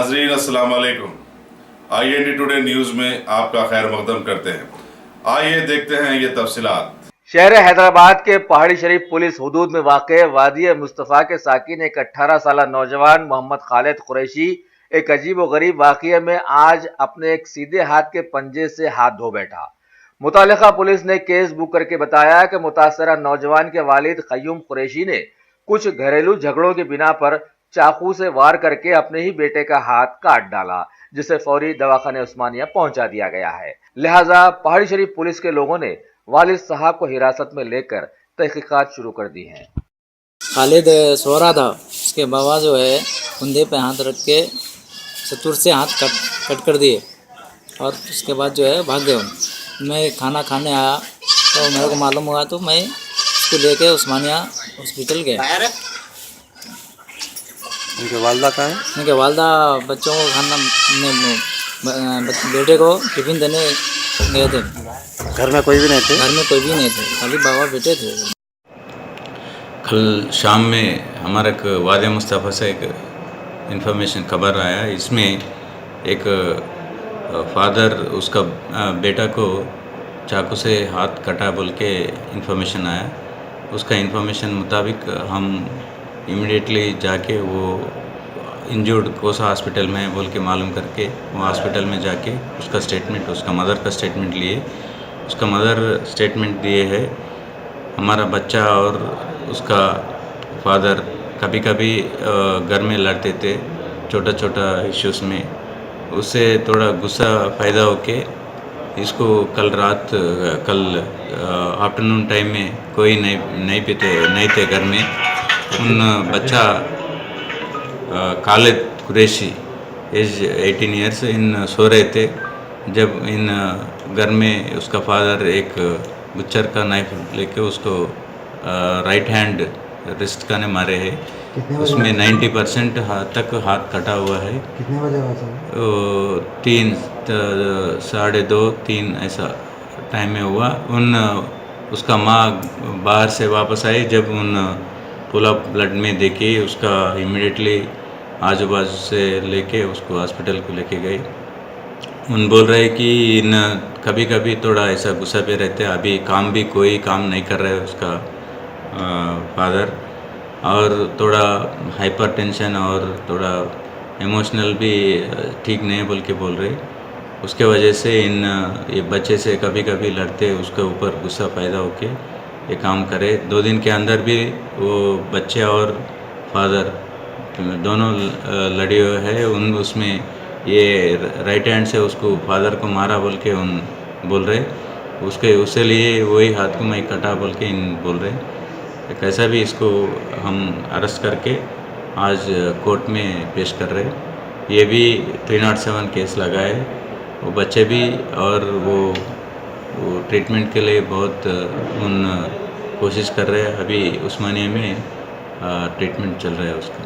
नाजरीन अस्सलाम वालेकुम। IND टुडे न्यूज में आपका खैर मकदम करते हैं। आइए देखते हैं ये तफसीलात। शहर हैदराबाद के पहाड़ी शरीफ पुलिस हुदूद में वाक़ वादी मुस्तफ़ा के साकिन एक 18 साल नौजवान मोहम्मद खालिद कुरैशी एक अजीब व गरीब वाक़े में आज अपने एक सीधे हाथ के पंजे से हाथ धो बैठा। मुतालिका पुलिस ने केस बुक करके बताया कि मुतासरा नौजवान के वालिद क़य्यूम कुरैशी ने कुछ घरेलू झगड़ों की बिना पर चाकू से वार करके अपने ही बेटे का हाथ काट डाला, जिसे फौरी दवाखाने उस्मानिया पहुंचा दिया गया है। लिहाजा पहाड़ी शरीफ पुलिस के लोगों ने वालिद साहब को हिरासत में लेकर तहकीकात शुरू कर दी हैं। खालिद सो रहा था, उसके बाबा जो है कंधे पे हाथ रख के सतुर से हाथ कट कर दिए और उसके बाद जो है भाग गए। मैं खाना खाने आया तो मेरे को मालूम हुआ तो मैं उसको लेके उस्मानिया हॉस्पिटल गया। उनके वालदा कहाँ है? उनके वालदा बच्चों को खाना बेटे को टिफिन देने गए थे। घर में कोई भी नहीं थे? घर में कोई भी नहीं थे, खाली बाबा बेटे थे। कल शाम में हमारे एक वादे मुस्तफ़ा से एक इन्फॉर्मेशन खबर आया। इसमें एक फादर उसका बेटा को चाकू से हाथ कटा बोल के इन्फॉर्मेशन आया। उसका इन्फॉर्मेशन मुताबिक हम इमीडिएटली जाके वो इंजर्ड कोसा हॉस्पिटल में बोल के मालूम करके वो हॉस्पिटल में जाके उसका स्टेटमेंट, उसका मदर का स्टेटमेंट लिए। उसका मदर स्टेटमेंट दिए है हमारा बच्चा और उसका फादर कभी कभी घर में लड़ते थे छोटा छोटा इश्यूज़ में। उससे थोड़ा गुस्सा फ़ायदा होके इसको कल आफ्टरनून टाइम में कोई नहीं थे घर में। उन बच्चा खालिद कुरैशी एज 18 ईयर्स इन सो रहे थे जब इन घर में उसका फादर एक बुच्चर का नाइफ लेके उसको राइट हैंड रिस्ट का ने मारे हैं। उसमें 90% तक हाथ कटा हुआ है। कितने बजे हुआ था? 3, 2:30, 3 ऐसा टाइम में हुआ। उसका माँ बाहर से वापस आई जब उन पुल ऑफ ब्लड में देखी, उसका इमीडिएटली आजू बाजू से लेके उसको हॉस्पिटल को लेके गए। उन बोल रहे कि इन कभी कभी थोड़ा ऐसा गुस्सा पे रहते हैं, अभी कोई काम नहीं कर रहा है उसका फादर, और थोड़ा हाइपर टेंशन और थोड़ा इमोशनल भी ठीक नहीं बोल के बोल रहे। उसके वजह से ये बच्चे से कभी कभी लड़ते, उसके ऊपर गुस्सा पैदा होके ये काम करे। 2 दिन के अंदर भी वो बच्चे और फादर दोनों लड़े हुए हैं। उसमें ये राइट हैंड से उसको फादर को मारा बोल के बोल रहे। उसके लिए वही हाथ को मैं कटा बोल के बोल रहे। कैसा भी इसको हम अरेस्ट करके आज कोर्ट में पेश कर रहे। ये भी 307 केस लगा है। वो बच्चे भी और वो ट्रीटमेंट के लिए बहुत कोशिश कर रहे हैं। अभी उस्मानिया में ट्रीटमेंट चल रहा है उसका।